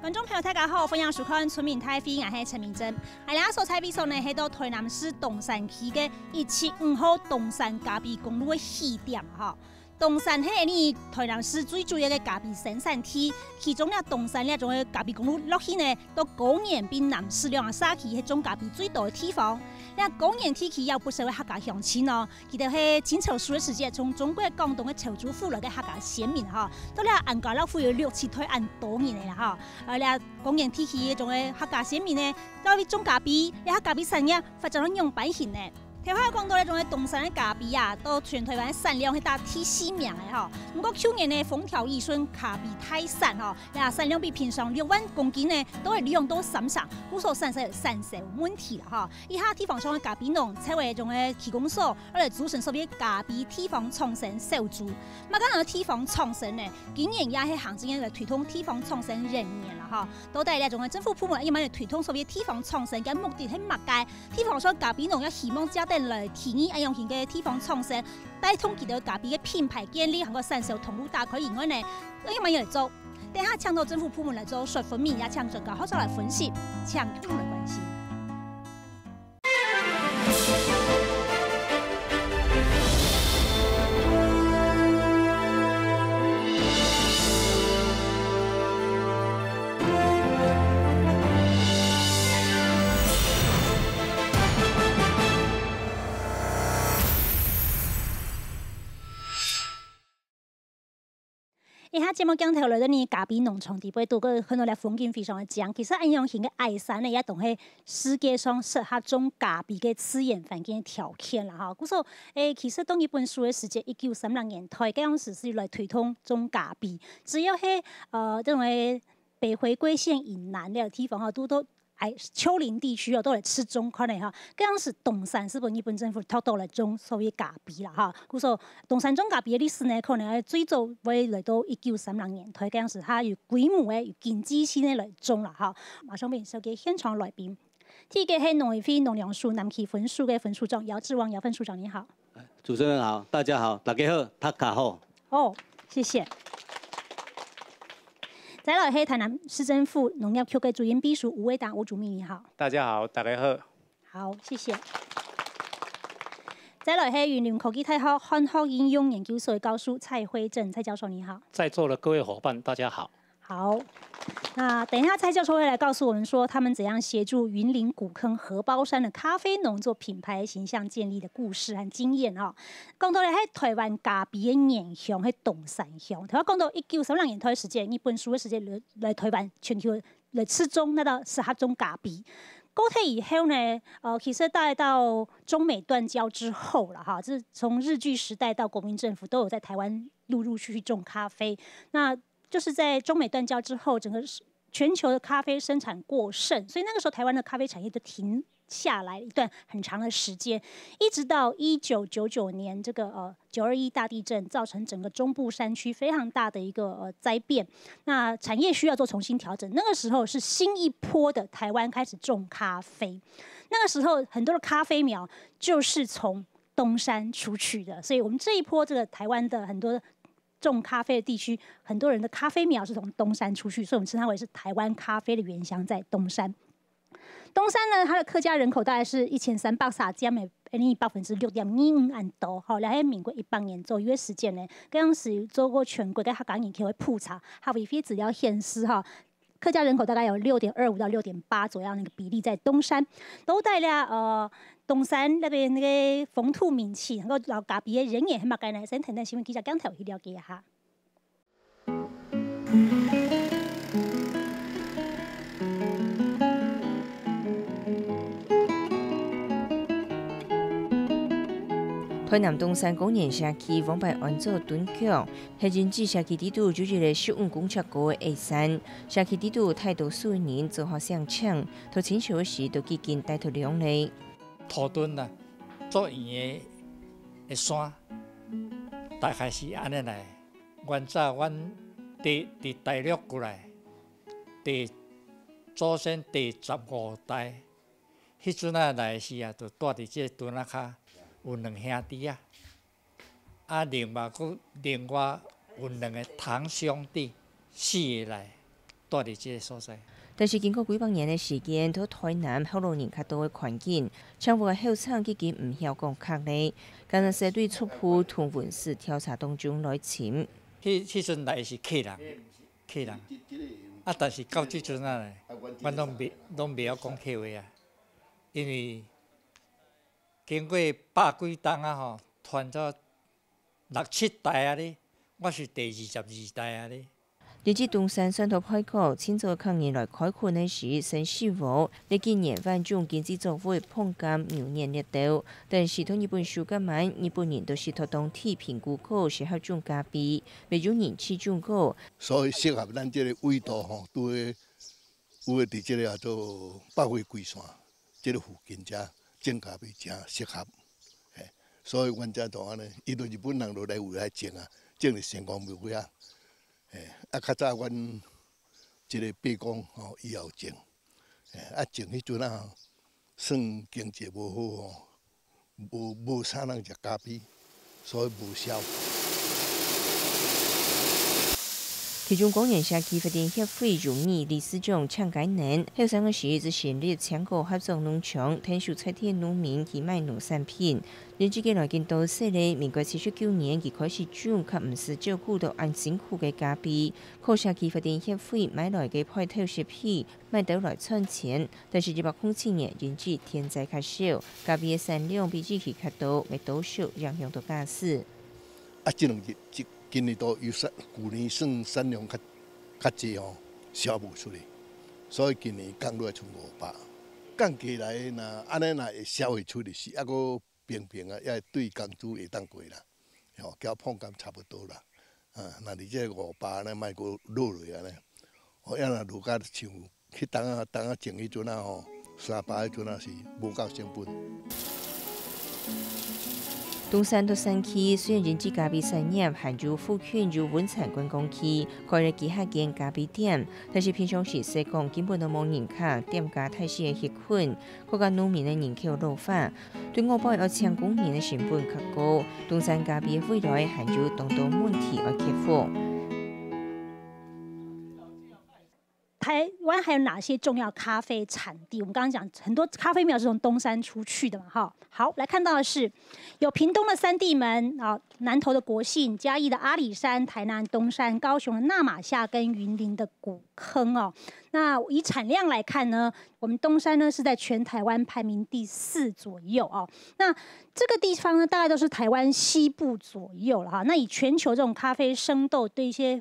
观众朋友大家好，欢迎收看《村民太飞》，我是陈明珍。我俩所采比数呢，是到台南市东山区的175号东山咖啡公路的起点哈。东山迄个呢，台南市最主要的咖啡生产地，其中呢东山呢种的咖啡公路落去呢，到高原并南市两个xã區係種咖啡最多的地方。那高原地區有不少的客家鄉親哦，佢哋係清朝書的時節，從中國廣東的潮州府來嘅客家先民哈，到了安家樂府有6、7代按多年嘅啦哈，而咧高原地區嘅種嘅客家先民呢，到去種咖啡，咧客家啡產業發展到樣板型呢。台灣講到呢種嘅東山嘅咖啡啊，到全台灣產量係達第4名嘅吼。不過去年呢，風調雨順，咖啡太產吼，嗱產量比平常6萬公斤呢，都係利用到3成，故所產生有問題啦吼。以下地方上嘅咖啡農，稱為種嘅區公所，我哋組成所謂咖啡地方創生小組。咁講到地方創生呢，今年也係行政院嚟推動地方創生人年啦吼。到底呢種嘅政府部門要嚟推動所謂地方創生嘅目的係乜嘅？地方上咖啡農要希望加大來提議一樣型嘅地方創生，帶動佢哋咖啡嘅品牌建立，同個產銷通路打開以外呢，有乜嘢嚟做？等下請到政府部門來做說分明，也請專家學者來分析強通的關係。以下節目鏡頭來到呢咖啡農場地背度個很多嘅風景非常的靚。其實安陽型嘅矮山呢，也同係世界上適合種咖啡嘅自然環境條件啦哈。故所其實當日本書嘅時節1936年代，嗰陣時是來推動種咖啡，只要係這種嘅北回歸線以南嘅地方哈，都丘陵地區哦，都嚟吃中款嘅哈。嗰陣時東山是本日本政府偷到嚟種所謂咖啡啦哈。故所東山種咖啡嘅歷史呢，可能係最早會嚟到1936年代，嗰陣時它有規模嘅、有經濟性嘅嚟種啦哈。馬上俾收嘅現場來賓，第一個係農委會農糧署南區分署嘅分署長姚志旺，姚分署長你好。主持人好，大家好，大家好，大家好。哦，謝謝。再來係台南市政府農業局嘅主任秘書吳偉達吳主秘你好。大家好，大家好。好，謝謝。再來係雲林科技大學漢學應用研究所嘅教授蔡惠珍蔡教授你好。在座的各位夥伴，大家好。好，那等一下蔡教授會來告訴我們說，他們怎樣協助雲林古坑荷包山的咖啡農做品牌形象建立的故事和經驗哦。講到咧喺台灣咖啡嘅年鄉喺東山鄉，頭先講到1936年代嘅時節，日本書嘅時節來台灣全球來吃中那個適合種咖啡。過退以後呢，其實大概到中美斷交之後了哈，就是從日據時代到國民政府都有在台灣陸陸續續種咖啡。那就是在中美斷交之後，整個全球的咖啡生產過剩，所以那個時候台灣的咖啡產業就停下來一段很長的時間，一直到1999年這個921大地震，造成整個中部山區非常大的一個災變，那產業需要做重新調整。那個時候是新一波的台灣開始種咖啡，那個時候很多的咖啡苗就是從東山出去的，所以我們這一波這個台灣的很多種咖啡的地區，很多人的咖啡苗是從東山出去，所以我們稱它為是台灣咖啡的原鄉在東山。東山呢，它的客家人口大概是1300占嘅6.25%安多。好，然後喺民國100年左右嘅時間呢，嗰陣時做過全國嘅客家人口嘅普查，它有一啲資料顯示哈，客家人口大概有6.25到6.8左右那個比例在東山。都帶了東山那邊那個風土民情，嗰個咖啡嘅人也係乜嘅呢？先聽聽新聞記者剛才去了解一下。台南東山工業社區往擺安做敦強，係人之社區地圖就是個15公尺高嘅矮山，社區地圖太多數年做好上搶，到清朝時都幾近帶到兩例。土墩啊，做圓嘅山，大概是安尼來。原早阮佇大陸過來，第祖先第15代，迄陣啊來時啊，就住佇這墩仔骹。有2兄弟另外有2個堂兄弟4個來，住伫即个所在。但是经过几百年的时间，到台南后路人较多的环境，政府的后场已经唔晓讲确咧。刚才是对出铺同文史调查当中来寻。迄阵来是客人，啊，但是到即阵啊咧，阮拢袂晓讲客话啊，因为经过百几档啊吼，传到6、7代啊咧，我是第22代啊咧。日至东山山头开口，清早抗议来开困的时，先死亡。历经年番种经济作为碰感牛年热度，但是同日本书感满，日本人都是托当体评估过适合种咖啡，未有人气种过。所以适合咱这个纬度吼，都会有伫这个做北纬龟山这个附近遮种咖啡真适合。所以阮遮就安尼，伊对日本人落来有来种啊，种是成功无几啊。较早阮一个伯公吼，伊也有种，种迄阵啊，算经济无好吼，无啥人食咖啡，所以无销。其中工人社区发展协会荣誉理事长呛改年，后3个时则成立强国合作农场，天数菜田农民去卖农产品。日之间来见到说咧，民国79年佢开始种，却唔是照顾到安辛苦嘅咖啡，靠社区发展协会买来嘅配套设备，卖到来赚钱。但是107年引致天灾较少，咖啡嘅产量比之前较多，未多少影响到驾驶。这2日今年都有去年算产量较济吼，销不出去，所以今年降落来剩500，降起来若安尼会销会出去是还阁平平啊，也对工资会当过啦，吼，交碰感差不多啦，若伫这500安尼莫阁落落安尼，哦，要若落甲像去当啊种迄阵啊吼，300迄阵啊是无够成本。东山到山区虽然人之咖啡产业含入富圈如文产观光区，开了几下间咖啡店，但是平常时西贡根本都无人客，店家太少的缺困，各家农民的人口老化，对我国要抢工人的成本较高。东山咖啡未来含有众多问题要克服。台湾还有哪些重要咖啡产地？我们刚刚讲很多咖啡苗是从东山出去的嘛，哈。好，来看到的是有屏东的三地门啊，南投的国姓，嘉义的阿里山，台南东山，高雄的那马夏跟云林的古坑哦。那以产量来看呢，我们东山呢是在全台湾排名第4左右哦。那这个地方呢，大概都是台湾西部左右了哈。那以全球这种咖啡生豆对一些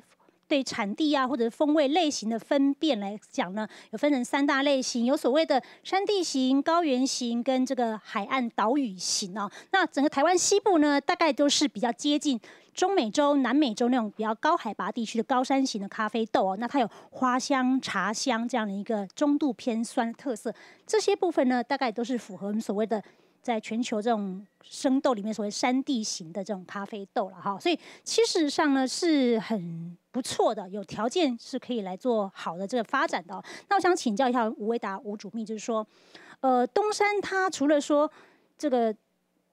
对产地啊或者风味类型的分辨来讲呢，有分成3大类型，有所谓的山地型、高原型跟这个海岸岛屿型哦。那整个台湾西部呢，大概都是比较接近中美洲、南美洲那种比较高海拔地区的高山型的咖啡豆哦。那它有花香、茶香这样的一个中度偏酸的特色，这些部分呢，大概都是符合我们所谓的在全球这种生豆里面所谓山地型的这种咖啡豆了哈，所以其实上呢是很不错的，有条件是可以来做好的这个发展的哦。那我想请教一下吴维达吴主秘，就是说，东山它除了说这个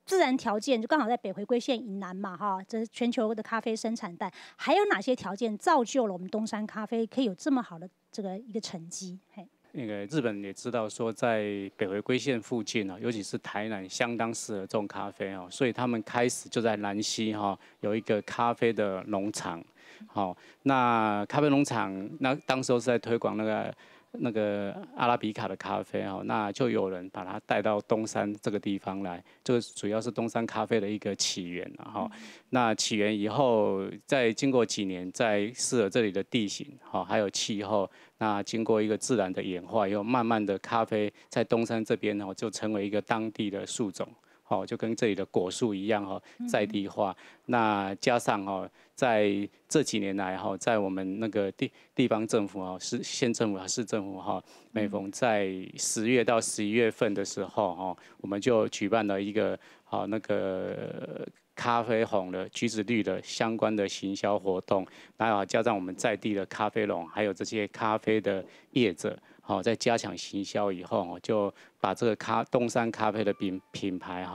自然条件就刚好在北回归线以南嘛哈，这是全球的咖啡生产带，还有哪些条件造就了我们东山咖啡可以有这么好的这个一个成绩？嘿。那个日本也知道说，在北回归线附近尤其是台南，相当适合种咖啡所以他们开始就在南溪有一个咖啡的农场。那咖啡农场那当时候是在推广那个阿拉比卡的咖啡那就有人把它带到东山这个地方来，这个主要是东山咖啡的一个起源那起源以后，再经过几年，再适合这里的地形还有气候，那经过一个自然的演化以后，慢慢的咖啡在东山这边就成为一个当地的树种。就跟这里的果树一样在地化。那加上在这几年来在我们那个地方政府县政府、市政府每逢在10月到11月份的时候我们就举办了一个那个咖啡红的、橘子绿的相关的行销活动，然后加上我们在地的咖啡农，还有这些咖啡的业者。在加强行销以后，就把这个东山咖啡的品牌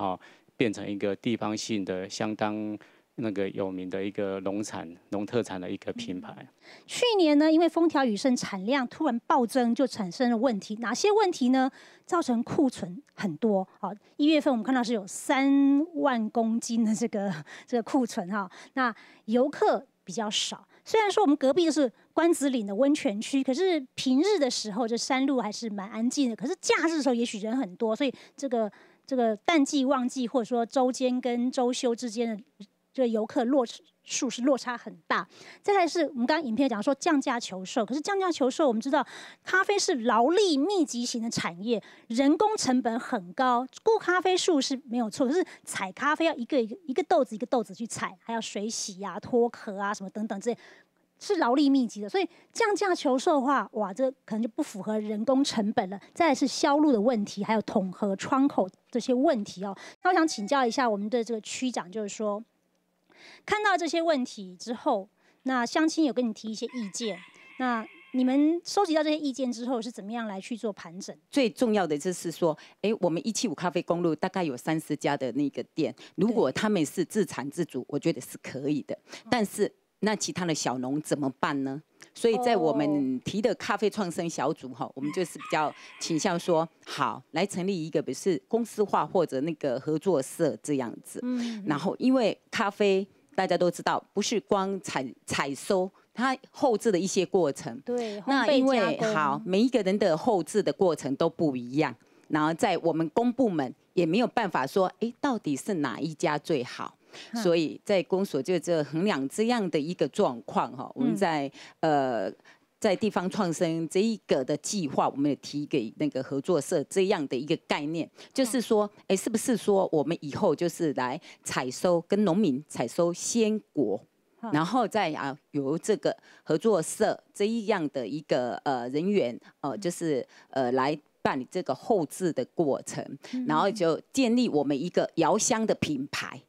变成一个地方性的相当那个有名的一个农特产的一个品牌。去年呢，因为风调雨顺，产量突然暴增，就产生了问题。哪些问题呢？造成库存很多。好，1月份我们看到是有3万公斤的这个库存哈。那游客比较少，虽然说我们隔壁就是关子岭的温泉区，可是平日的时候这山路还是蛮安静的。可是假日的时候也许人很多，所以这个淡季旺季或者说周间跟周休之间的这个游客数是落差很大。再来是我们刚刚影片讲说降价求售，可是降价求售我们知道咖啡是劳力密集型的产业，人工成本很高，雇咖啡树是没有错，可是采咖啡要一个豆子一个豆子去采，还要水洗啊、脱壳啊什么等等这些。是劳力密集的，所以降价求售的话，哇，这可能就不符合人工成本了。再来是销路的问题，还有统合窗口这些问题哦。那我想请教一下我们的这个区长，就是说，看到这些问题之后，那乡亲有跟你提一些意见，那你们收集到这些意见之后，是怎么样来去做盘整？最重要的就是说，我们175咖啡公路大概有30家的那个店，如果他们是自产自足，我觉得是可以的。但是那其他的小农怎么办呢？所以在我们提的咖啡创生小组哈，我们就是比较倾向说，好，来成立一个不是公司化或者那个合作社这样子。然后因为咖啡大家都知道，不是光采收，它后制的一些过程。对，那因为好，每一个人的后制的过程都不一样，然后在我们公部门也没有办法说，到底是哪一家最好。所以在公所就这衡量这样的一个状况哈，我们在地方创生这一个的计划，我们也提给那个合作社这样的一个概念，就是说，是不是说我们以后就是来采收跟农民采收鲜果，然后再由这个合作社这一样的一个人员就是来办理这个后制的过程，然后就建立我们一个窑香的品牌。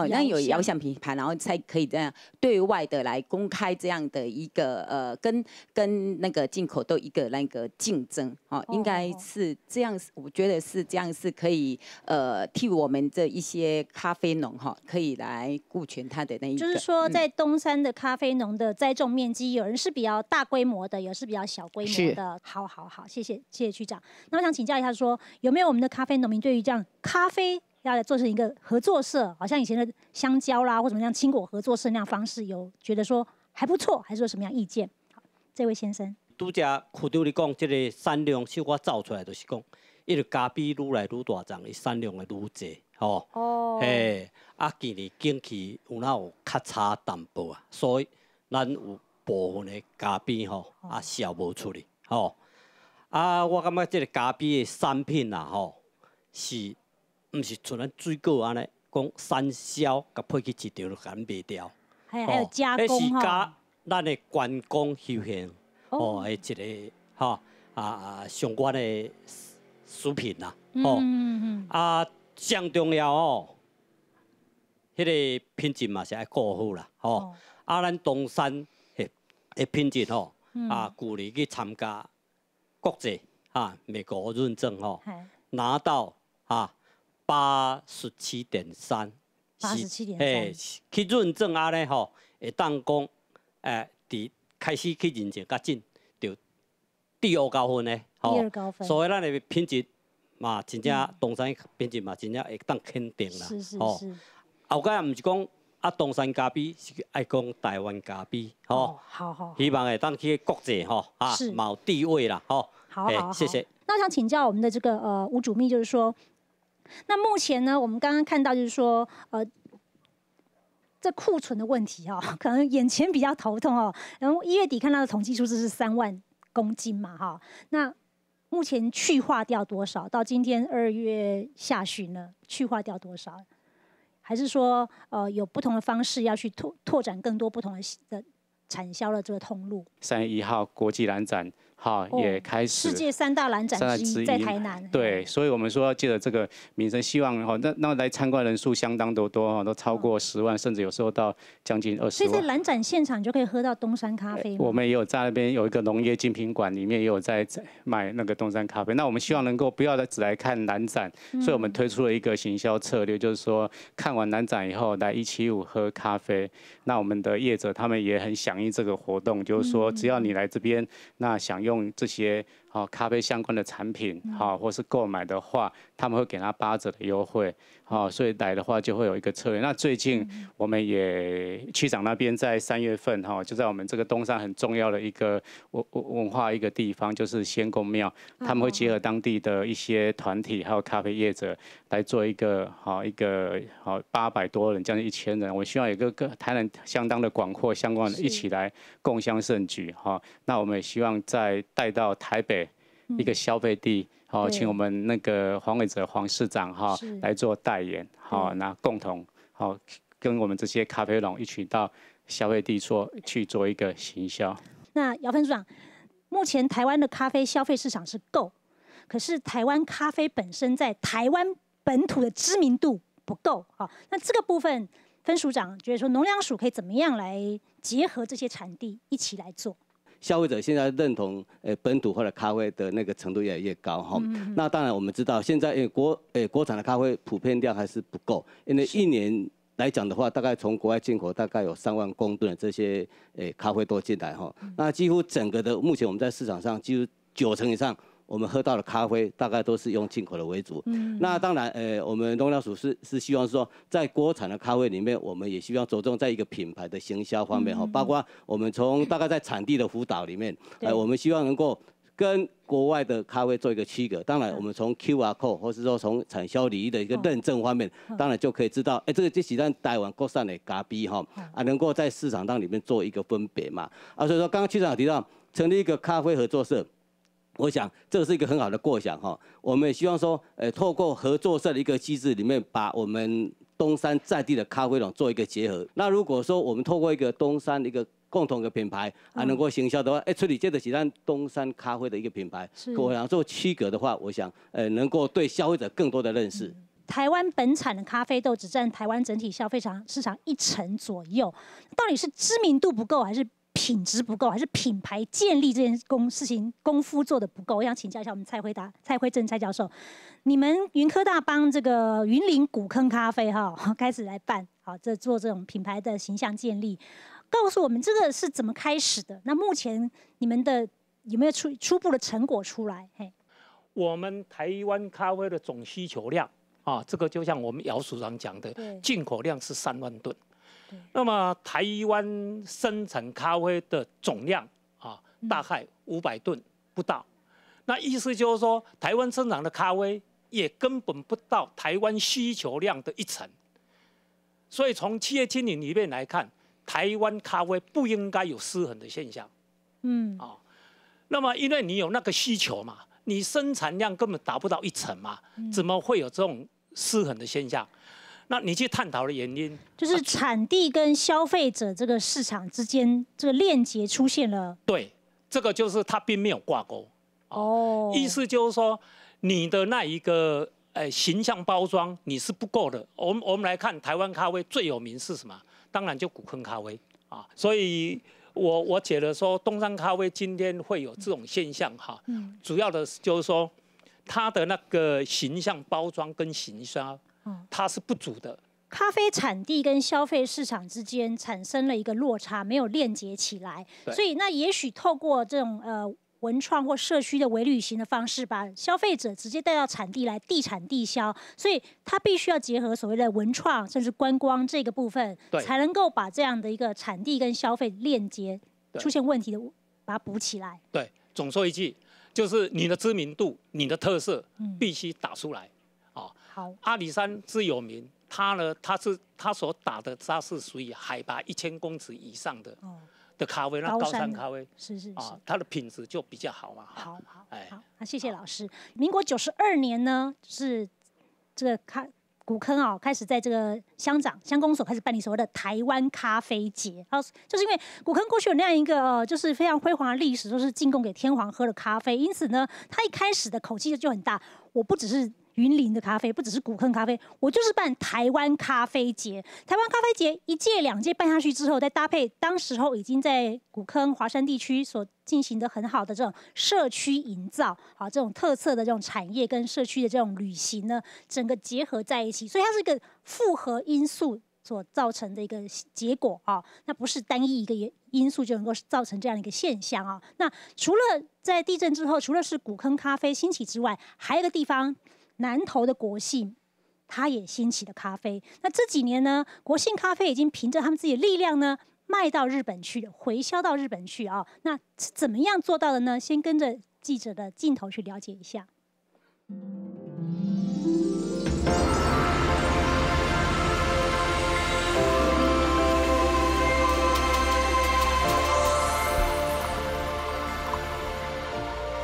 那有遥想品牌，然后才可以这样对外的来公开这样的一个跟那个进口都一个那个竞争应该是这样，我觉得是这样是可以替我们这一些咖啡农可以来顾全它的那一个。就是说，在东山的咖啡农的栽种面积，有人是比较大规模的，有人是比较小规模的。好，谢谢区长。那我想请教一下说，有没有我们的咖啡农民对于这样咖啡要来做成一个合作社，好像以前的香蕉啦或怎么样青果合作社那样方式，有觉得说还不错，还是有什么样意见？好，这位先生。拄只区长你讲，这个产量是我造出来，就是讲，伊个咖啡愈来愈大丛，伊产量会愈济，吼。今年景气有较差淡薄啊，所以咱有部分的咖啡销无出去，我感觉这个咖啡的产品是。毋是像咱水果安尼，讲产销，甲配去市场就甲卖掉。还有加工迄是甲咱的观光休闲的一个相关的食品啦。上重要迄个品质嘛是爱顾好啦。咱东山的品质去年去参加国际美国认证拿到87.3，去认证呢会当讲伫开始去认证较紧，就第2高分呢所以咱的品质嘛，真正东山品质嘛，真正会当肯定啦。是。后盖毋是讲东山咖啡，是爱讲台湾咖啡好，希望会当去国际嘛有地位啦好，谢谢。那我想请教我们的这个吴主秘，就是说。那目前呢，我们刚刚看到就是说，这库存的问题可能眼前比较头痛然后1月底看到的统计数字是3万公斤嘛那目前去化掉多少？到今天2月下旬了，去化掉多少？还是说有不同的方式要去拓展更多不同的产销的这个通路？3月1号国际兰展也开始世界3大蓝展之一在台南。对，所以我们说借着这个名声，希望那来参观人数相当多都超过10万，甚至有时候到将近20万。所以在蓝展现场就可以喝到东山咖啡吗？我们也有在那边有一个农业精品馆，里面也有在卖那个东山咖啡。那我们希望能够不要只来看蓝展，所以我们推出了一个行销策略，就是说看完蓝展以后来175喝咖啡。那我们的业者他们也很响应这个活动，就是说只要你来这边，那享用这些咖啡相关的产品，或是购买的话，他们会给他8折的优惠，所以来的话就会有一个策略。那最近我们也区长那边在3月份，就在我们这个东山很重要的一个文化一个地方，就是仙公庙，他们会结合当地的一些团体还有咖啡业者来做一个800多人，将近1000人。我希望有个台南相当的广阔，相关的一起来共襄盛举，那我们也希望再带到台北一个消费地，请我们那个黄伟哲黄市长来做代言，那共同跟我们这些咖啡农一起到消费地去做一个行销。那姚分署长，目前台湾的咖啡消费市场是够，可是台湾咖啡本身在台湾本土的知名度不够，那这个部分分署长觉得说农粮署可以怎么样来结合这些产地一起来做？消费者现在认同本土化的咖啡的那个程度越来越高哈。那当然我们知道现在国产的咖啡普遍量还是不够，因为一年来讲的话，大概从国外进口大概有3万公吨的这些咖啡豆进来哈。那几乎整个的目前我们在市场上几乎90%以上。我们喝到的咖啡大概都是用进口的为主。那当然，我们农粮署是希望说，在国产的咖啡里面，我们也希望着重在一个品牌的行销方面哈，包括我们从大概在产地的辅导里面，我们希望能够跟国外的咖啡做一个区隔。当然，我们从 QR code 或是说从产销礼仪的一个认证方面，当然就可以知道，这是咱台湾国产的咖啡哈，能够在市场当里面做一个分别嘛。所以说刚刚区长有提到成立一个咖啡合作社。我想这是一个很好的构想哈，我们也希望说，透过合作社的一个机制里面，把我们东山在地的咖啡农做一个结合。那如果说我们透过一个东山的一个共同的品牌能够行销的话，处理这个是咱东山咖啡的一个品牌，我想做区隔的话，我想能够对消费者更多的认识。台湾本产的咖啡豆只占台湾整体消费市场1成左右，到底是知名度不够还是？品质不够，还是品牌建立这件事情功夫做的不够？我想请教一下我们蔡辉正蔡教授，你们云科大帮这个云林古坑咖啡开始来办做这种品牌的形象建立，告诉我们这个是怎么开始的？那目前你们的有没有初步的成果出来？我们台湾咖啡的总需求量这个就像我们姚署长讲的，进口量是3万吨。那么台湾生产咖啡的总量大概500吨不到，那意思就是说，台湾生产的咖啡也根本不到台湾需求量的1成。所以从企业经营里面来看，台湾咖啡不应该有失衡的现象。那么因为你有那个需求嘛，你生产量根本达不到1成嘛，怎么会有这种失衡的现象？那你去探讨的原因，就是产地跟消费者这个市场之间这个链接出现了。对，这个就是它并没有挂钩。意思就是说，你的那一个形象包装你是不够的。我们来看台湾咖啡最有名是什么？当然就古坑咖啡所以我觉得说东山咖啡今天会有这种现象主要的就是说它的那个形象包装跟行销。它是不足的。咖啡产地跟消费市场之间产生了一个落差，没有链接起来，所以那也许透过这种文创或社区的微旅行的方式，把消费者直接带到产地来，地产地销，所以它必须要结合所谓的文创甚至观光这个部分，才能够把这样的一个产地跟消费链接出现问题的把它补起来。对，总说一句，就是你的知名度、你的特色必须打出来。好，阿里山之有名，它所打的它是属于海拔1000公尺以上的咖啡，那高山咖啡是它的品质就比较好嘛。好，那谢谢老师。民国92年呢，是这个古坑哦，开始在这个乡公所开始办理所谓的台湾咖啡节，就是因为古坑过去有那样一个就是非常辉煌的历史，就是进贡给天皇喝的咖啡，因此呢，他一开始的口气就很大，我不只是云林的咖啡，不只是古坑咖啡，我就是办台湾咖啡节。台湾咖啡节1届2届办下去之后，再搭配当时候已经在古坑华山地区所进行的很好的这种社区营造，好这种特色的这种产业跟社区的这种旅行呢，整个结合在一起，所以它是一个复合因素所造成的一个结果啊，那不是单一一个因素就能够造成这样的一个现象啊。那除了在地震之后，除了是古坑咖啡兴起之外，还有一个地方。南投的国姓，它也兴起了咖啡。那这几年呢，国姓咖啡已经凭着他们自己的力量呢，卖到日本去了，回销到日本去啊。那怎么样做到的呢？先跟着记者的镜头去了解一下。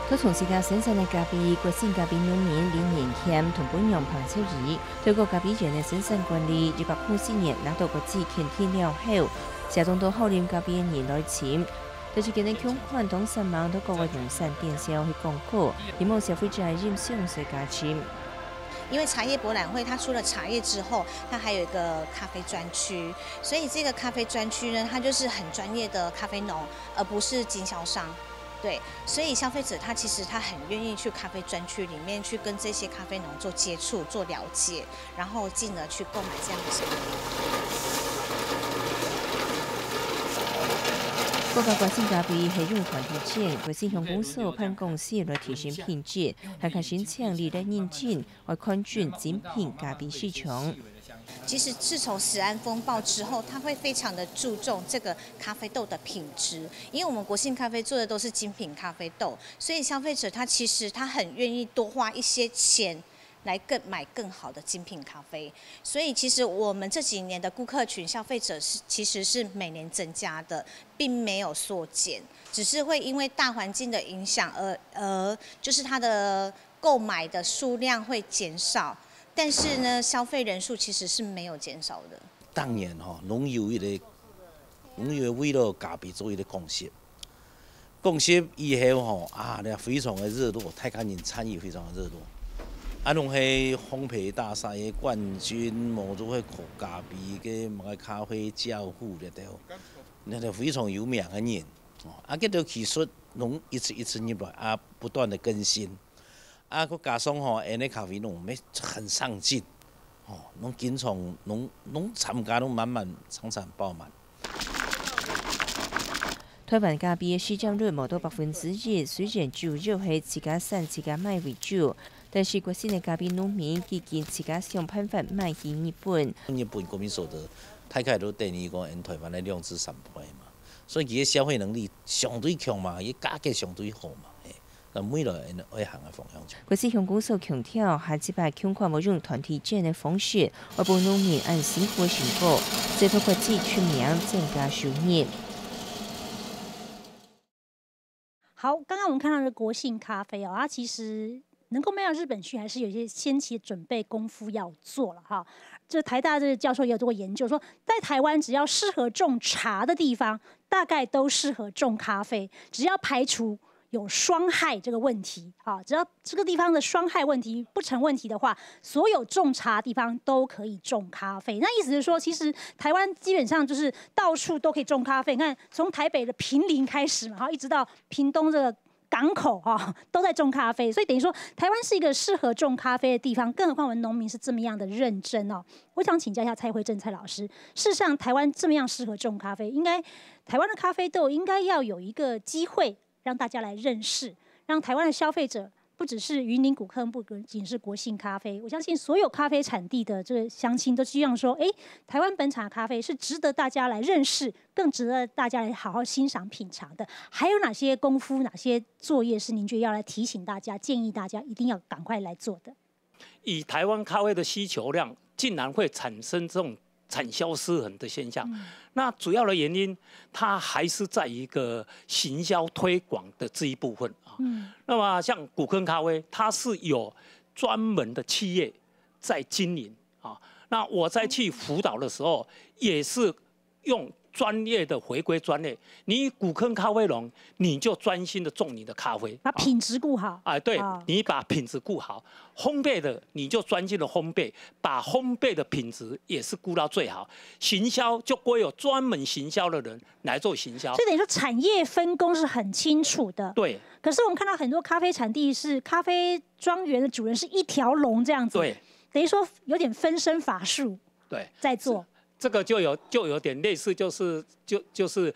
佢從事嘅生產嘅咖啡，國姓咖啡農民林年謙同本陽彭秋怡，透過咖啡園嘅生產管理，104年拿到國際肯定了後，社中到後年咖啡嘅年來前，就是今日強款同3萬到各個農產店銷去廣告，希望消費者認識用水價錢。因為茶葉博覽會，它除了茶葉之後，它還有一個咖啡專區，所以這個咖啡專區呢，它就是很專業的咖啡農，而不是經銷商。對，所以消費者他其實他很願意去咖啡專區裡面去跟這些咖啡農做接觸、做了解，然後進而去購買這樣的產品。國家國姓咖啡係用團體證，國姓鄉公所辦公室來提升品質，還開始強力來引進來看準精品咖啡市場。其實自從食安風暴之後，它會非常的注重這個咖啡豆的品質，因為我們國姓咖啡做的都是精品咖啡豆，所以消費者他其實他很願意多花一些錢來買更好的精品咖啡。所以其實我們這幾年的顧客群消費者其實是每年增加的，並沒有縮減，只是會因為大環境的影響而就是它的購買的數量會減少。但是呢，消費人數其實是沒有減少的。當然攏有為了咖啡做一個貢獻以後非常的熱絡，大家人參與非常的熱絡。攏係烘焙大賽嘅冠軍，無做係咖啡嘅某個咖啡教父咧都，那係非常有名嘅人。嗰條技術攏一次入來，不斷的更新。佮加上安尼咖啡農很上進，攏經常攏參加攏滿場場爆滿。台灣咖啡嘅市佔率冇到1%，雖然主要係自家產自家賣為主，但是國姓嘅咖啡農民基建自家想辦法賣去日本。日本國民所得大概都等於講台灣嘅2至3倍嘛，所以佢嘅消費能力相對強嘛，佢價格相對好嘛。每來會行嘅方向。國姓鄉公所強調，下一擺強化冇用團體戰嘅方式，而幫農民按辛苦成果，最後國際出名增加收入。好，剛剛我們看到的國姓咖啡它其實能夠賣到日本去，還是有一些先期的準備功夫要做了哈。這台大這個教授也有做過研究，說在台灣只要適合種茶的地方，大概都適合種咖啡，只要排除有霜害這個問題啊，只要這個地方的霜害問題不成問題的話，所有種茶的地方都可以種咖啡。那意思是說，其實台灣基本上就是到處都可以種咖啡。你看，從台北的坪林開始嘛，一直到屏東這個港口都在種咖啡。所以等於說，台灣是一個適合種咖啡的地方。更何況我們農民是這麼樣的認真哦。我想請教一下蔡惠正蔡老師，事實上台灣這麼樣適合種咖啡，應該台灣的咖啡豆應該要有一個機會讓大家來認識，讓台灣的消費者不只是雲林古坑，不僅是國姓咖啡，我相信所有咖啡產地的這個鄉親都希望說，台灣本產咖啡是值得大家來認識，更值得大家來好好欣賞品嘗的。還有哪些功夫、哪些作業是您覺得要來提醒大家、建議大家一定要趕快來做的？以台灣咖啡的需求量，竟然會產生這種產銷失衡的現象，那主要的原因，它還是在一個行銷推廣的這一部分啊。那麼像古坑咖啡，它是有專門的企業在經營啊。那我在去辅导的时候，也是用专业的回归专业。你古坑咖啡农，你就专心的种你的咖啡，把品质顾好。对，你把品质顾好。烘焙的你就专心的烘焙，把烘焙的品质也是顾到最好。行销就归有专门行销的人来做行销。所以等于说产业分工是很清楚的。对。可是我们看到很多咖啡产地是咖啡庄园的主人是一条龙这样子。对。等于说有点分身乏术。对。在做。这个就有点类似，就是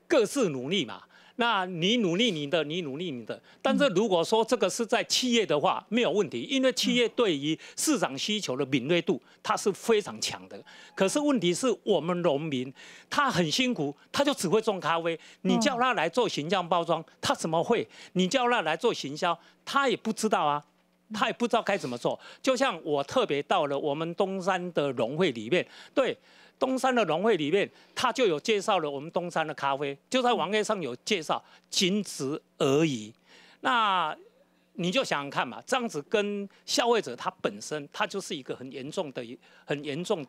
各自努力嘛。那你努力你的，你努力你的。但是如果说这个是在企业的话，没有问题，因为企业对于市场需求的敏锐度，它是非常强的。可是问题是我们农民，他很辛苦，他就只会种咖啡。你叫他来做形象包装，他怎么会？你叫他来做行销，他也不知道啊。他也不知道该怎么做。就像我特别到了我们东山的农会里面，对。东山的农会里面，他就有介绍了我们东山的咖啡，就在网页上有介绍，仅此而已。那你就想想看嘛，这样子跟消费者他本身，他就是一个很严重的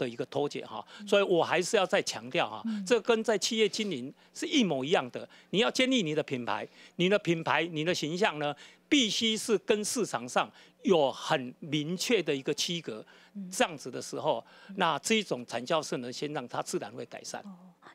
一个脱节哈。所以我还是要再强调哈，这跟在企业经营是一模一样的。你要建立你的品牌，你的形象呢，必须是跟市场上有很明确的一个区隔。这样子的时候，那这一种产销呢，先让它自然会改善。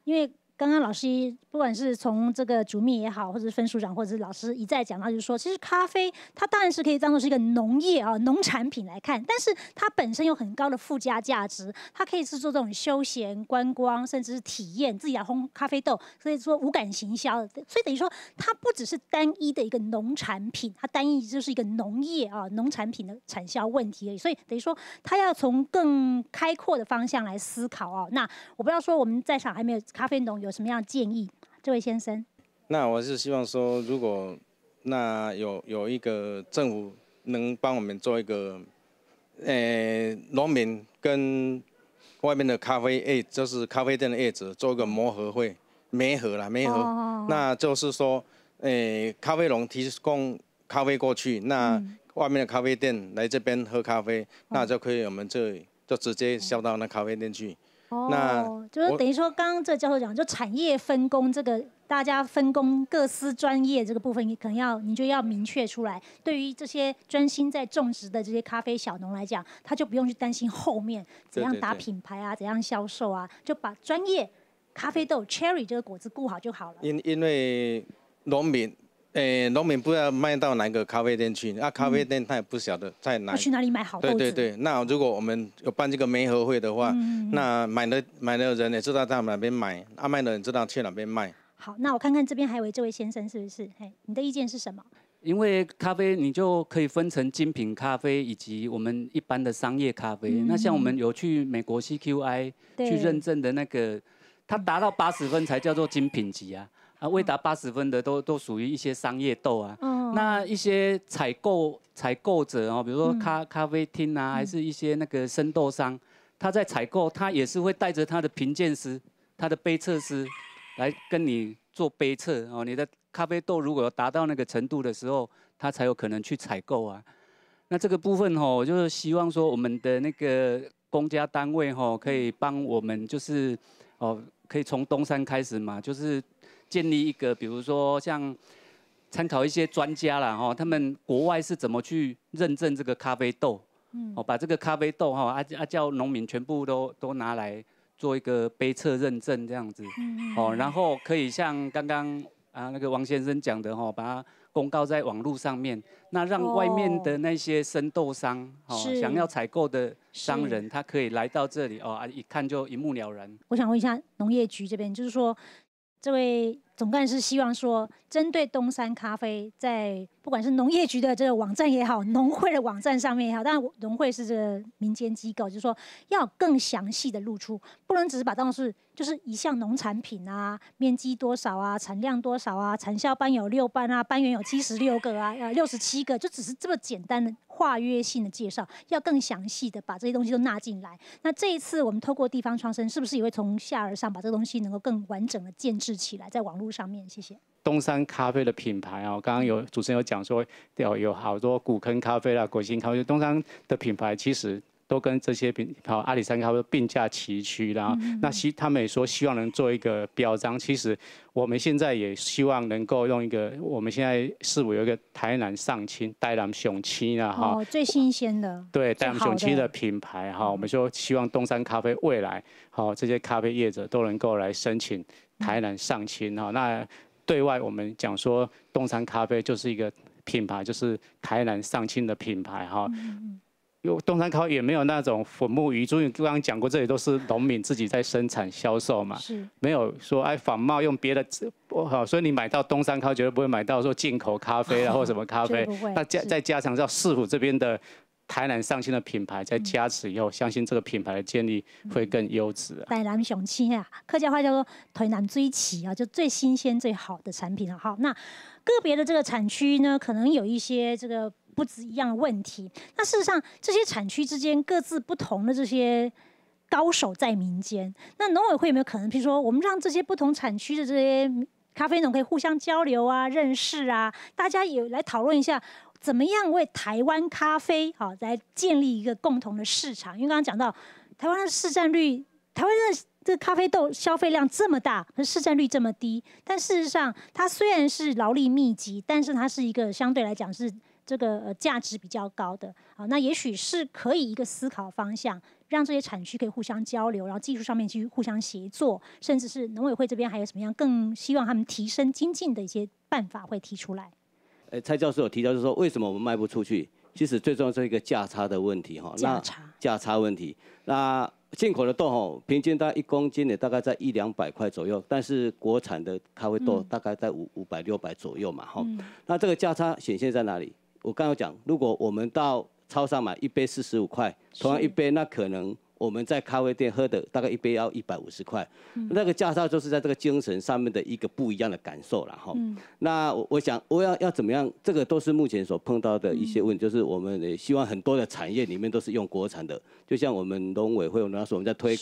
因为刚刚老师不管是从这个主秘也好，或者是分署长，或者是老师一再讲到，就是说，其实咖啡它当然是可以当作是一个农业啊、农产品来看，但是它本身有很高的附加价值，它可以是做这种休闲、观光，甚至是体验自己来烘咖啡豆，所以说无感行销的。所以等于说，它不只是单一的一个农产品，它单一就是一个农业啊、农产品的产销问题而已。所以等于说，它要从更开阔的方向来思考啊。那我不知道说我们在场还没有咖啡农有什么样的建议？这位先生，那我是希望说，如果那有一个政府能帮我们做一个，农民跟外面的咖啡业，就是咖啡店的业者做一个媒合。那就是说，咖啡农提供咖啡过去，那外面的咖啡店来这边喝咖啡，那就可以我们这里就直接销到那咖啡店去。那就是等于说，刚刚这教授讲，就产业分工这个，大家分工各司专业这个部分，可能你就要明确出来。对于这些专心在种植的这些咖啡小农来讲，他就不用去担心后面怎样打品牌啊，怎样销售啊，就把专业咖啡豆 Cherry 这个果子顾好就好了。因为农民不知道卖到哪个咖啡店去，咖啡店他也不晓得在哪。去哪里买好豆子？对。那如果我们有办这个媒合会的话，那买的人也知道到哪边买，卖的人知道去哪边卖。好，那我看看这边还有这位先生是不是？你的意见是什么？因为咖啡你就可以分成精品咖啡以及我们一般的商业咖啡。那像我们有去美国 CQI 去认证的那个，它达到80分才叫做精品级啊。未达80分的都属于一些商业豆啊。那一些采购者哦，比如说咖啡厅啊，还是一些那个生豆商，他在采购，他也是会带着他的评鉴师、他的杯测师来跟你做杯测哦。你的咖啡豆如果有达到那个程度的时候，他才有可能去采购啊。那这个部分哦，我就是希望说我们的那个公家单位哦，可以帮我们就是可以从东山开始嘛，就是建立一个，比如说像参考一些专家啦，他们国外是怎么去认证这个咖啡豆，把这个咖啡豆叫农民全部都拿来做一个杯测认证这样子，然后可以像刚刚那个王先生讲的把它公告在网络上面，那让外面的那些生豆商想要采购的商人，他可以来到这里一看就一目了然。我想问一下农业局这边，就是说，这位总干事希望说，针对东山咖啡，在不管是农业局的这个网站也好，农会的网站上面也好，当然农会是这个民间机构，就是说要更详细的露出，不能只是把当作是就是一项农产品啊，面积多少啊，产量多少啊，产销班有6班啊，班员有76个啊，67个，就只是这么简单的化约性的介绍，要更详细的把这些东西都纳进来。那这一次我们透过地方创生，是不是也会从下而上把这个东西能够更完整的建制起来，在网络上面？谢谢。东山咖啡的品牌刚刚主持人有讲说有好多古坑咖啡啦、果心咖啡，东山的品牌其实都跟这些阿里山咖啡并驾齐驱，然后他们也说希望能做一个标章。其实我们现在也希望能够用一个，我们现在市府有一个台南上青、台南雄青啊，哈，最新鲜的，对，台南雄青的品牌哈，我们说希望东山咖啡未来，好这些咖啡业者都能够来申请台南上青哈。那对外我们讲说东山咖啡就是一个品牌，就是台南上青的品牌哈。东山咖啡也没有那种粉木鱼珠，因为刚刚讲过，这里都是农民自己在生产销售嘛，没有说仿冒用别的，所以你买到东山咖啡绝对不会买到说进口咖啡啊或什么咖啡，那再加上到市府这边的台南上青的品牌在加持以后，相信这个品牌的建立会更优质。台南雄青啊，客家话叫做台南水市啊，就最新鲜最好的产品啊。好，那个别的这个产区呢，可能有一些这个不止一样的问题。那事实上，这些产区之间各自不同的这些高手在民间。那农委会有没有可能，比如说我们让这些不同产区的这些咖啡农可以互相交流啊、认识啊，大家也来讨论一下，怎么样为台湾咖啡好来建立一个共同的市场？因为刚刚讲到台湾的市占率，台湾的这个咖啡豆消费量这么大，可是市占率这么低。但事实上，它虽然是劳力密集，但是它是一个相对来讲是这个价值比较高的。好，那也许是可以一个思考方向，让这些产区可以互相交流，然后技术上面去互相协作，甚至是农委会这边还有什么样更希望他们提升精进的一些办法会提出来。蔡教授有提到，就是说为什么我们卖不出去？其实最重要是一个价差的问题哈。价差问题。那进口的豆哈，平均大概1公斤也大概在100-200块左右，但是国产的咖啡豆大概在500-600左右嘛哈。那这个价差显现在哪里？我刚刚讲，如果我们到超商买一杯45块，同样一杯，那可能我们在咖啡店喝的大概一杯要150块，那个价差就是在这个精神上面的一个不一样的感受了哈。那我想我要怎么样，这个都是目前所碰到的一些问题，就是我们也希望很多的产业里面都是用国产的，就像我们农委会那时候我们在推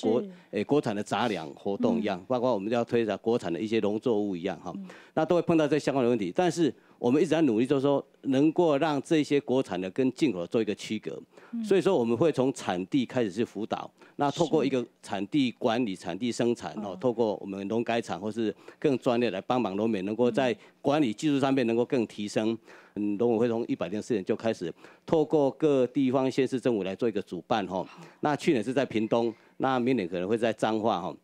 国产的杂粮活动一样，包括我们要推国产的一些农作物一样哈，那都会碰到这相关的问题，但是我们一直在努力，就是说能够让这些国产的跟进口的做一个区隔。所以说我们会从产地开始去辅导，那透过一个产地管理、产地生产透过我们农改场或是更专业来帮忙农民，能够在管理技术上面能够更提升。农委会从104年就开始透过各地方县市政府来做一个主办那去年是在屏东，那明年可能会在彰化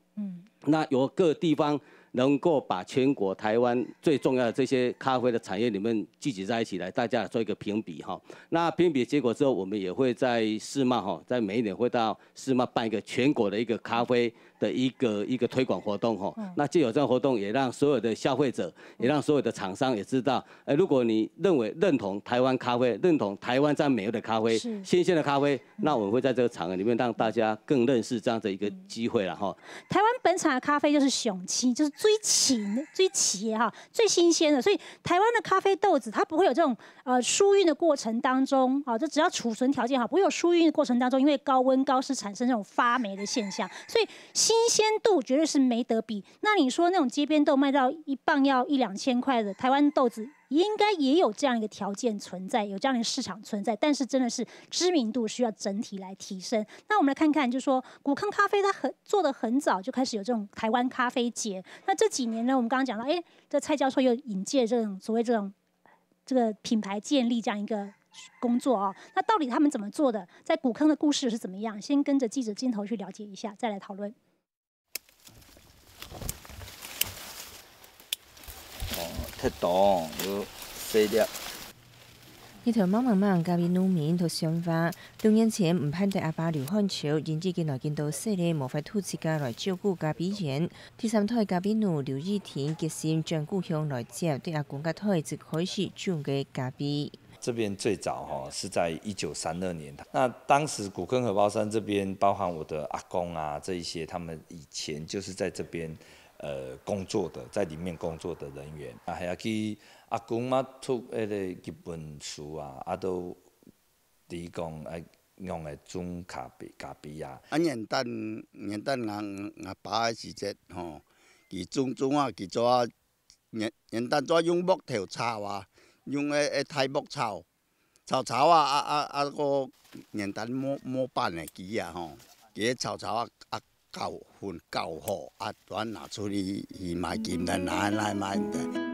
那由各地方能够把全国台湾最重要的这些咖啡的产业里面聚集在一起来，大家做一个评比那评比结果之后，我们也会在世贸在每一年会到世贸办一个全国的一个咖啡的一个推广活动那藉由这个活动，也让所有的消费者，也让所有的厂商也知道，如果你认同台湾咖啡，认同台湾这样美味的咖啡，新鲜的咖啡，那我们会在这个场合里面让大家更认识这样的一个机会了台湾本产的咖啡就是雄青，就是最齐最新鲜的，所以台湾的咖啡豆子它不会有这种疏运的过程当中这只要储存条件好，不会有疏运的过程当中，因为高温高湿产生这种发霉的现象，所以新鲜度绝对是没得比。那你说那种街边豆卖到1磅要1-2千块的台湾豆子，应该也有这样一个条件存在，有这样的市场存在，但是真的是知名度需要整体来提升。那我们来看看，就是说古坑咖啡它做得很早就开始有这种台湾咖啡节。那这几年呢，我们刚刚讲到，这蔡教授又引介这种所谓这个品牌建立这样一个工作那到底他们怎么做的？在古坑的故事是怎么样？先跟着记者镜头去了解一下，再来讨论。铁洞有细粒。呢條茫茫咖啡農民都想法，2年前唔盼對阿爸劉漢潮，因至近來見到細個無法兔自家來照顧咖啡園。第3胎咖啡奴劉義婷決心將故鄉來接，對阿公個胎就開始種嘅咖啡。這邊最早是在1932年，那當時古坑荷包山這邊，包含我的阿公啊，這一些，他們以前就是在這邊工作的，在裡面工作的人員啊，還要去阿公嘛出迄個日本書啊，都提供用來種咖啡啊。元旦我爸的時節佢種啊，佢做元旦做用木頭炒啊，用太木炒炒个简单摸板的机啊吼，佮炒搞混搞好咱拿出去卖金咱拿来卖的。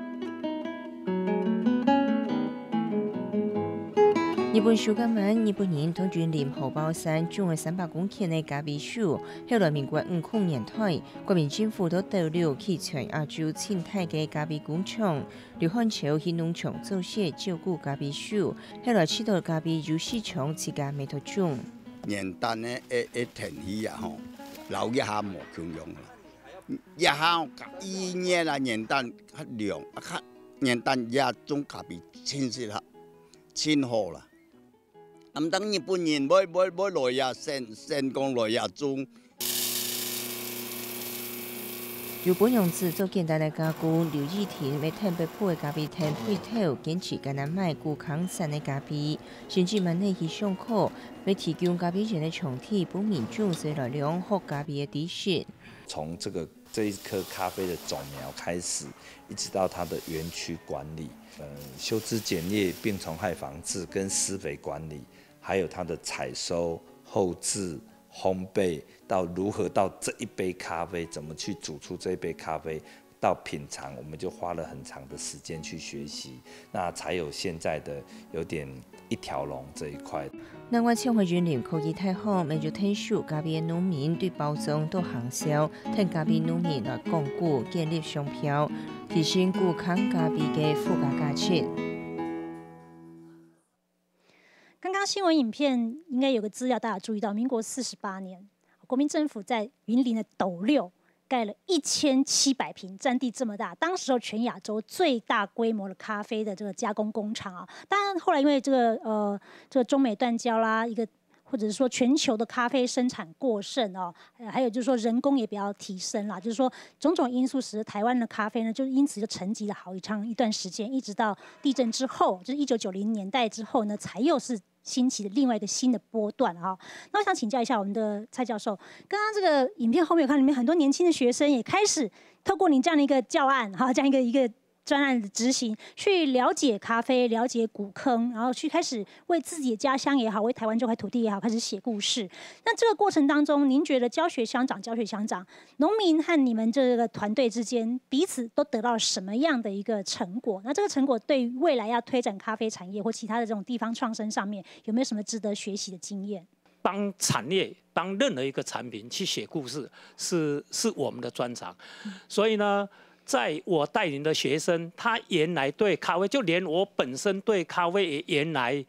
日本首钢门日本人统军林荷包山种了300公顷的咖啡树，后来民国50年代，国民政府都投入去全亚洲生态的咖啡工厂，刘汉朝去农场做些照顾咖啡树，后来取得咖啡入市场自家没头种。元旦的天气啊吼，老一下无强用啦，一下伊年啦元旦较凉，较元旦也种咖啡清适合，清好啦。咁等日本人要来呀，先讲来呀种。日本用制作简单的加工，刘义婷要特别铺的咖啡厅配套，坚持艰难卖古康产的咖啡，甚至门内去上课，要提供咖啡园的场地，帮民众做来良好咖啡的底线。从这一颗咖啡的种苗开始，一直到它的园区管理，修枝剪叶、病虫害防治跟施肥管理。还有它的采收、后制、烘焙，到如何到这一杯咖啡，怎么去煮出这一杯咖啡，到品尝，我们就花了很长的时间去学习，那才有现在的有点一条龙这一块。南湾消费园林科技太好，每就推出咖啡农民对包装都行销，替咖啡农民来巩固建立商标，提升古康咖啡的附加价值。刚刚新闻影片应该有个资料，大家注意到，民国48年，国民政府在云林的斗六盖了1700坪，占地这么大，当时全亚洲最大规模的咖啡的这个加工工厂啊。当然后来因为这个中美断交啦，或者是说全球的咖啡生产过剩哦，还有就是说人工也比较提升啦，就是说种种因素使得台湾的咖啡呢，就因此就沉寂了好长一段时间，一直到地震之后，就是1990年代之后呢，才又是兴起的另外一个新的波段啊。那我想请教一下我们的蔡教授，刚刚这个影片后面有看，里面很多年轻的学生也开始透过你这样的一个教案哈，这样一个专案的执行，去了解咖啡，了解古坑，然后去开始为自己的家乡也好，为台湾这块土地也好，开始写故事。那这个过程当中，您觉得教学乡长、农民和你们这个团队之间彼此都得到了什么样的一个成果？那这个成果对于未来要推展咖啡产业或其他的这种地方创生上面，有没有什么值得学习的经验？帮产业、帮任何一个产品去写故事，是我们的专长。所以呢，在我带领的学生，他原来对咖啡，就连我本身对咖啡也原来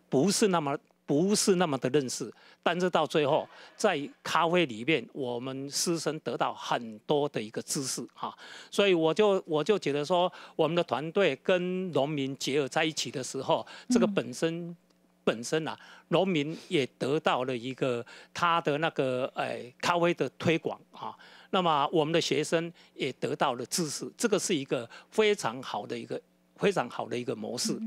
不是那么的认识，但是到最后，在咖啡里面，我们师生得到很多的一个知识哈，所以我就觉得说，我们的团队跟农民结合在一起的时候，这个本身啊，农民也得到了一个他的那个咖啡的推广啊。那么我们的学生也得到了知识，这个是一个非常好的一个模式。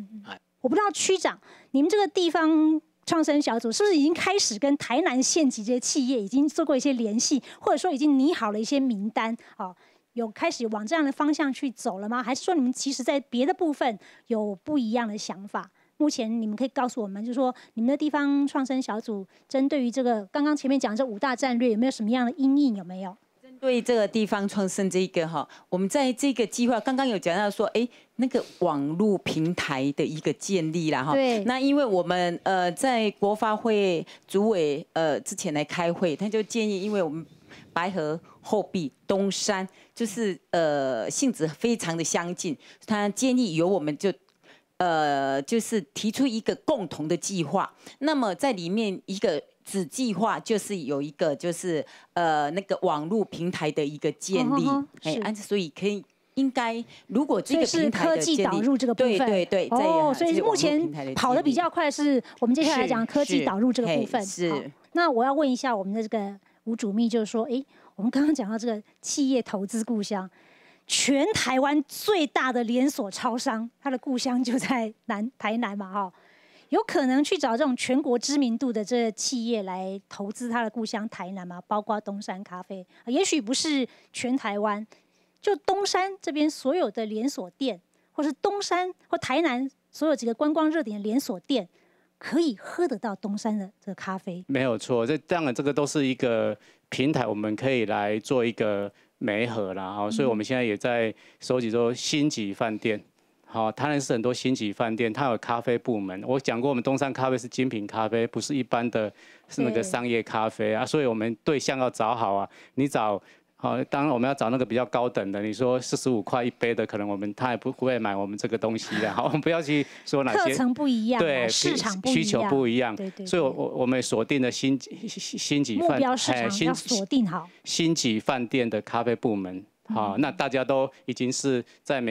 我不知道区长，你们这个地方创生小组是不是已经开始跟台南县级这些企业已经做过一些联系，或者说已经拟好了一些名单？哦，有开始往这样的方向去走了吗？还是说你们其实在别的部分有不一样的想法？目前你们可以告诉我们，就是说你们的地方创生小组针对于这个刚刚前面讲这5大战略，有没有什么样的因应？有没有？对这个地方创生这一个哈，我们在这个计划刚刚有讲到说，那个网络平台的一个建立啦哈。对。那因为我们在国发会主委之前来开会，他就建议，因为我们白河、后壁、东山就是性质非常的相近，他建议由我们就是提出一个共同的计划，那么在里面一个子计划就是有一个就是那个网络平台的一个建立，所以应该如果这个平台的科技导入这个部分，对，所以目前跑得比较快是我们接下来讲科技导入这个部分。是。那我要问一下我们的这个吴主秘，就是说，我们刚刚讲到这个企业投资故乡。全台湾最大的连锁超商，它的故乡就在台南嘛，哈，有可能去找这种全国知名度的这企业来投资它的故乡台南嘛，包括东山咖啡，也许不是全台湾，就东山这边所有的连锁店，或是东山或台南所有几个观光热点的连锁店，可以喝得到东山的这个咖啡。没有错，当然这个都是一个平台，我们可以来做一个媒合啦。所以我们现在也在收集说星级饭店。好，台南市很多星级饭店，它有咖啡部门。我讲过，我们东山咖啡是精品咖啡，不是一般的是那个商业咖啡啊。所以我们对象要找好啊，你找。好，当然我们要找那个比较高等的。你说45块一杯的，可能他也不会买我们这个东西的。好，我们不要去说哪些课程不一样，对，市场不一样，需求不一样。对对。所以我们锁定了星级目标市场要锁定好。星级饭店的咖啡部门，好，那大家都已经是在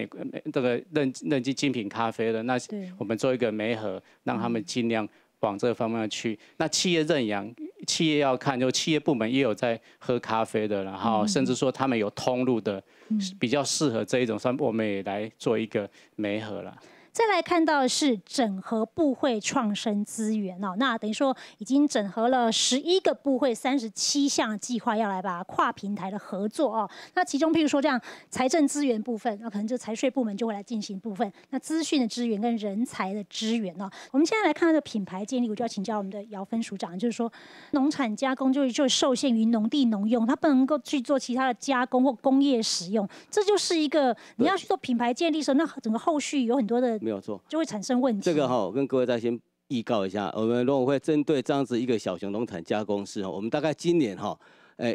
这个认知精品咖啡了。那我们做一个媒合，让他们尽量往这个方面去。那企业认养，企业要看，就企业部门也有在喝咖啡的，然后甚至说他们有通路的，比较适合这一种，我们也来做一个媒合了。再来看到的是整合部会创生资源哦，那等于说已经整合了11个部会，37项计划要来把它跨平台的合作哦。那其中譬如说这样财政资源部分，那可能就财税部门就会来进行部分。那资讯的资源跟人才的资源哦，我们现在来看到这个品牌建立，我就要请教我们的姚芬署长，就是说农产加工就受限于农地农用，它不能够去做其他的加工或工业使用，这就是一个你要去做品牌建立的时候，那整个后续有很多的。没有错，就会产生问题。这个我跟各位再先预告一下，我们农委会针对这样子一个小型农产加工室，我们大概今年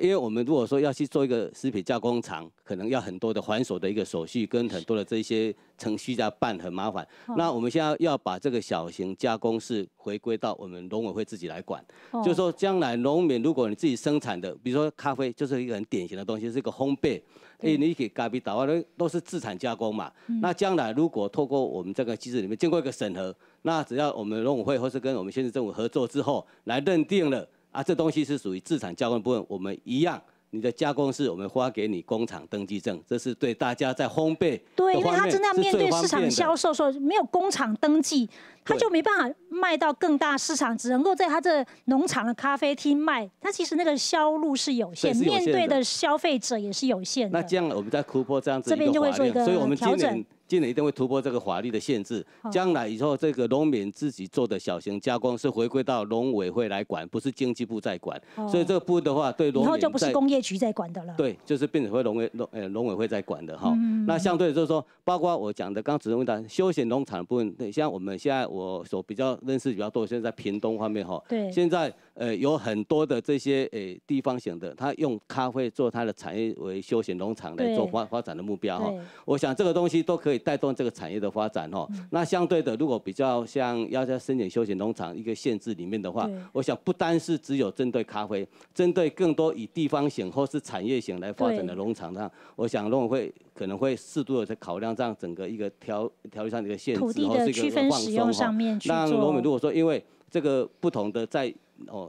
因为我们如果说要去做一个食品加工厂，可能要很多的繁琐的一个手续跟很多的这些程序要办，很麻烦。那我们现在要把这个小型加工室回归到我们农委会自己来管，就是说将来农民如果你自己生产的，比如说咖啡就是一个很典型的东西，是一个烘焙。你给咖啡打完都是自产加工嘛，那将来如果透过我们这个机制里面经过一个审核，那只要我们农委会或是跟我们县市政府合作之后，来认定了这东西是属于自产加工的部分，我们一样。你的加工是我们发给你工厂登记证，这是对大家在烘焙对，因为他真的要面对市场销售的时候，没有工厂登记，他就没办法卖到更大市场，只能够在他这农场的咖啡厅卖。他其实那个销路是有限，面对的消费者也是有限的。那这样我们在突破这样子这边就会做一个所以我们调整。今年一定会突破这个法律的限制，将来以后这个农民自己做的小型加工是回归到农委会来管，不是经济部在管。所以这个部分的话，对农民以后就不是工业局在管的了。对，就是变成会农委会在管的哈。那相对就是说，包括我讲的刚主任问到休闲农场的部分，对，像我们现在我所比较认识比较多，现在在屏东方面哈，对，现在有很多的这些地方型的，他用咖啡做他的产业为休闲农场来做发展的目标哈。我想这个东西都可以带动这个产业的发展哦。那相对的，如果比较像要在申请休闲农场一个限制里面的话，我想不单是只有针对咖啡，针对更多以地方型或是产业型来发展的农场上，我想农委会可能会适度的在考量这样整个一个条例上的一个限制，土地的区分使用上面去做。让农民如果说因为这个不同的在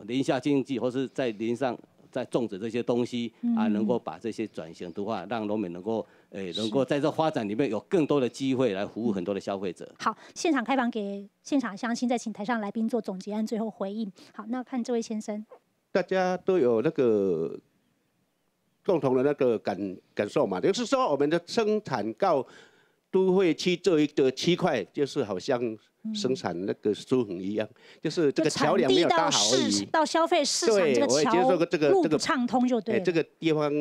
林下经济或是在林上在种植这些东西能够把这些转型的话，让农民能够在这发展里面有更多的机会来服务很多的消费者。好，现场开放给现场乡亲，再请台上来宾做总结和最后回应。好，那看这位先生，大家都有那个共同的那个感受嘛，就是说我们的生产到都会区这一个区块，就是好像生产那个蔬粉一样，就是这个桥梁没有搭好而已。到消费市场这个桥路不畅通就对了。这个地方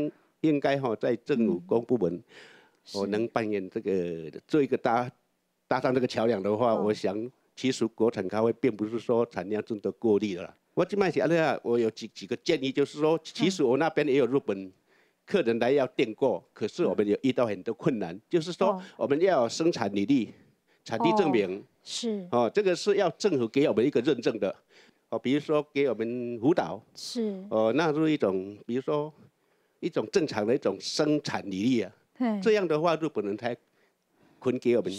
应该在政府公部门，能扮演这个做一个搭上这个桥梁的话，我想其实国产咖啡并不是说产量真的过亿的啦。我这卖起来，我有几个建议，就是说，其实我那边也有日本客人来要订购，可是我们有遇到很多困难，就是说我们要有生产履历、产地证明，是这个是要政府给我们一个认证的，比如说给我们辅导，是纳入一种，比如说一种正常的一种生产履历啊，这样的话日本人才肯给我们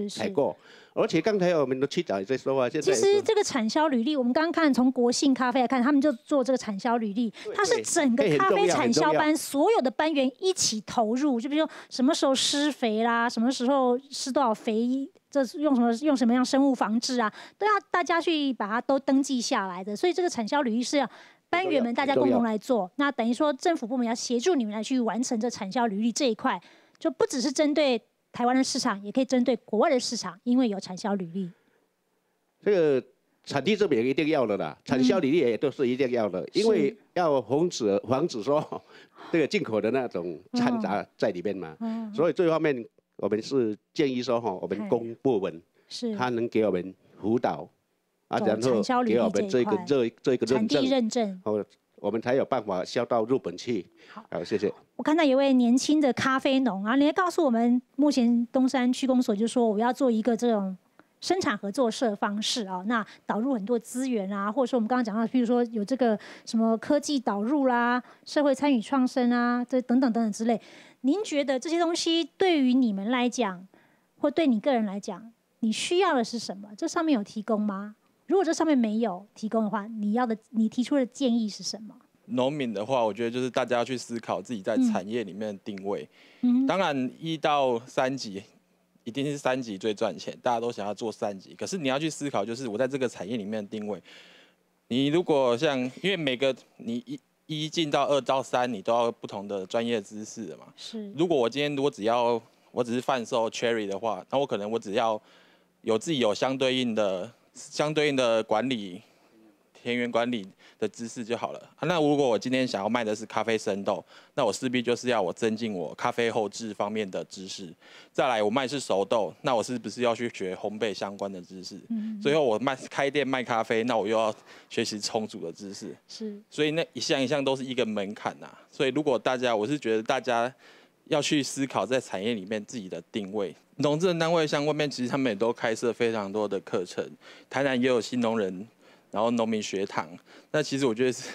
采购。而且刚才我们的区长也在说啊，现在其实这个产销履历，我们刚刚看从国信咖啡来看，他们就做这个产销履历，它是整个咖啡产销班所有的班员一起投入，就比如说什么时候施肥啦，什么时候施多少肥，这是用什么样生物防治啊，都要大家去把它都登记下来的。所以这个产销履历是要班员们大家共同来做，那等于说政府部门要协助你们来去完成这产销履历这一块，就不只是针对台湾的市场，也可以针对国外的市场，因为有产销履历。这个产地证明一定要的啦，产销履历也都是一定要的，因为要防止说这个进口的那种掺杂在里面嘛。所以这方面我们是建议说我们公部门他能给我们辅导啊，然后给我们这个认证，我们才有办法销到日本去。好，谢谢。我看到有位年轻的咖啡农啊，你来告诉我们，目前东山区公所就说我要做一个这种生产合作社方式啊，那导入很多资源啊，或者说我们刚刚讲到，譬如说有这个什么科技导入啦、社会参与创生啊，这等等等等之类。您觉得这些东西对于你们来讲，或对你个人来讲，你需要的是什么？这上面有提供吗？如果这上面没有提供的话，你提出的建议是什么？农民的话，我觉得就是大家要去思考自己在产业里面的定位。当然1到3级一定是3级最赚钱，大家都想要做3级。可是你要去思考，就是我在这个产业里面的定位。你如果像，因为每个你一进到2到3，你都要不同的专业知识的嘛。是。如果我今天我只是贩售 cherry 的话，那我可能我只要自己有相对应的管理。田园管理的知识就好了。那如果我今天想要卖的是咖啡生豆，那我势必就是要增进我咖啡后制方面的知识。再来，我卖是熟豆，那我是不是要去学烘焙相关的知识？最后我开店卖咖啡，那我又要学习冲煮的知识。是。所以那一项一项都是一个门槛呐。所以如果我是觉得大家要去思考在产业里面自己的定位。农政单位像外面其实他们也都开设非常多的课程，台南也有新农人。然后农民学堂，那其实我觉得是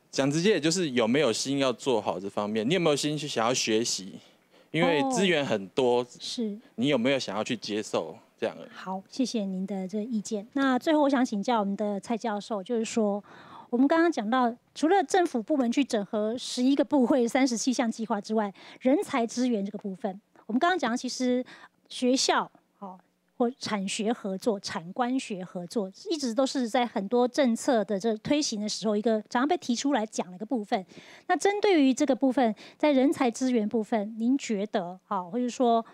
讲直接，也就是有没有心要做好这方面，你有没有心去想要学习？因为资源很多，是你有没有想要去接受这样而已。好，谢谢您的这个意见。那最后我想请教我们的蔡教授，就是说，我们刚刚讲到，除了政府部门去整合11个部会、37项计划之外，人才资源这个部分，我们刚刚讲，其实学校或产学合作、产官学合作，一直都是在很多政策的这推行的时候，一个常常被提出来讲的一个部分。那针对于这个部分，在人才资源部分，您觉得或者说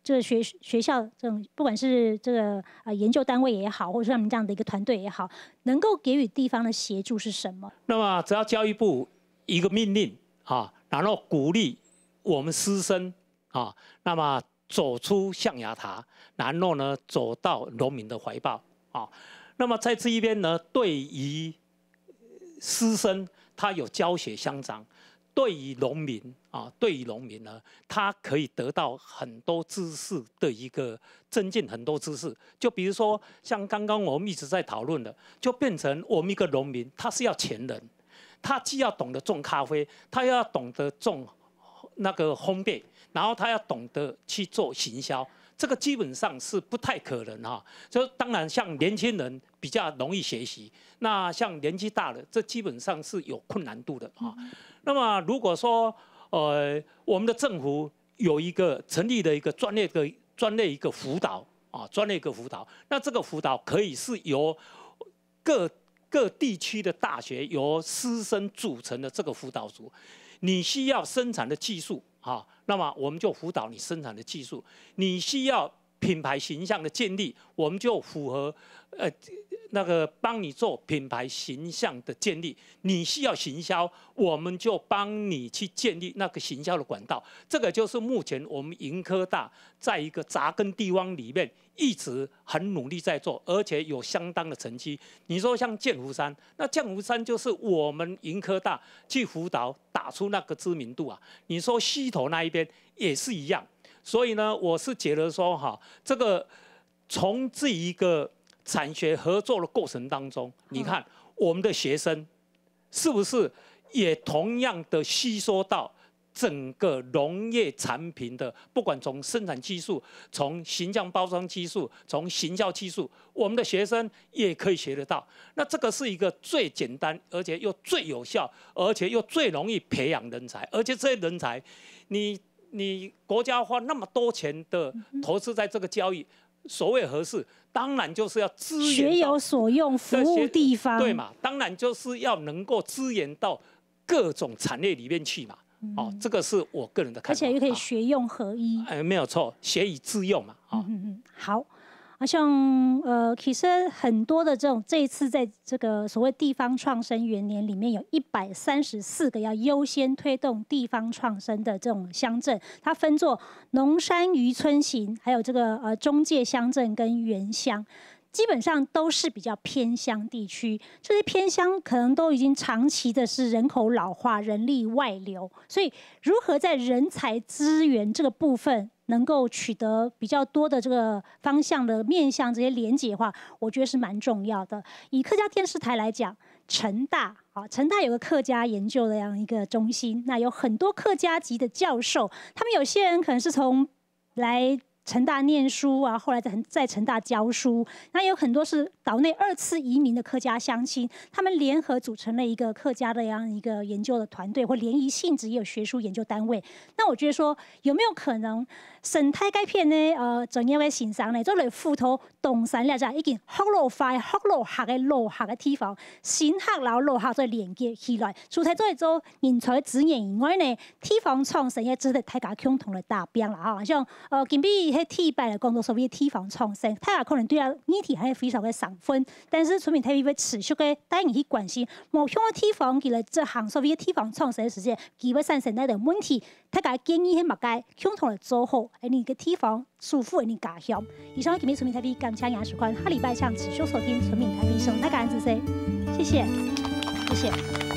这个学校这种，不管是这个研究单位也好，或者像你们这样的一个团队也好，能够给予地方的协助是什么？那么只要教育部一个命令然后鼓励我们师生那么走出象牙塔，然后呢走到农民的怀抱那么在这一边呢，对于师生他有教学相长，对于农民呢，他可以得到很多知识的一个增进很多知识。就比如说像刚刚我们一直在讨论的，就变成我们一个农民，他是要前人，他既要懂得种咖啡，他又要懂得种那个烘焙。然后他要懂得去做行销，这个基本上是不太可能就当然像年轻人比较容易学习，那像年纪大了，这基本上是有困难度的那么如果说我们的政府有一个成立的一个专类一个辅导那这个辅导可以是由各地区的大学由师生组成的这个辅导组，你需要生产的技术。那么我们就辅导你生产的技术，你需要品牌形象的建立，我们就符合那个帮你做品牌形象的建立。你需要行销，我们就帮你去建立那个行销的管道。这个就是目前我们营科大在一个扎根地方里面一直很努力在做，而且有相当的成绩。你说像剑湖山，那剑湖山就是我们营科大去辅导打出那个知名度你说溪头那一边也是一样。所以呢，我是觉得说这个从这一个产学合作的过程当中，你看我们的学生是不是也同样的吸收到整个农业产品的，不管从生产技术、从形象包装技术、从行销技术，我们的学生也可以学得到。那这个是一个最简单，而且又最有效，而且又最容易培养人才，而且这些人才，你国家花那么多钱的投资在这个教育。所谓合适，当然就是要支援学有所用，服务地方，对嘛？当然就是要能够支援到各种产业里面去嘛。这个是我个人的看法。而且又可以学用合一。没有错，学以致用嘛。好，像其实很多的这一次在这个所谓地方创生元年里面，有134个要优先推动地方创生的这种乡镇，它分作农山渔村型，还有这个中介乡镇跟原乡。基本上都是比较偏乡地区，这些偏乡可能都已经长期的是人口老化、人力外流，所以如何在人才资源这个部分能够取得比较多的这个方向的面向这些连结的话，我觉得是蛮重要的。以客家电视台来讲，成大有个客家研究的这样一个中心，那有很多客家籍的教授，他们有些人可能是从来成大念书啊，后来在成大教书，那有很多是岛内2次移民的客家乡亲，他们联合组成了一个客家的这样一个研究的团队，或联谊性质也有学术研究单位。那我觉得说，有没有可能生态改变呢？怎样的形象呢？做类斧头东山了就已经学路快、学路学的路学的地方，新学老路学再连接起来。除了做人才资源以外呢，地方创生也值得大家共同的达标啦哈。像今比替代的工作，所谓地方创生，大家可能对啊议题还非常的上分，但是村民特别会持续的带你去关心，目前的地方其实这项所谓的地方创生的时间，基本上现在的问题，大家建议喺物界共同来做好，你个地方舒服的你家乡。以上今日村民台币感谢杨曙宽，下礼拜上持续收听村民台币生态感恩之声，谢谢，谢谢。